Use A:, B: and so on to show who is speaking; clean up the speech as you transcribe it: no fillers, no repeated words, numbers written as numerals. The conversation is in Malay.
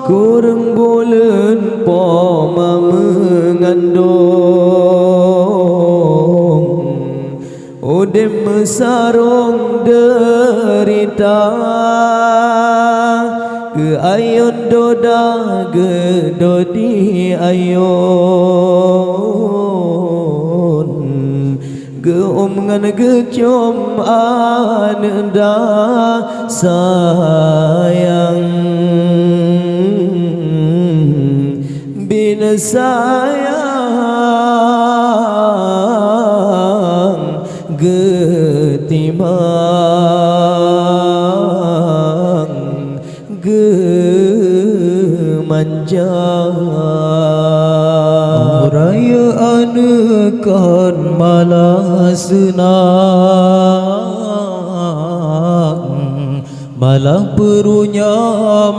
A: kurang bulan poma mengandung udem mesarong derita ke ayon doda ge dodi ayon ge ngan ge com ananda sayang bina sayang getimang gemanjang raya anekan malah senang malah perunyam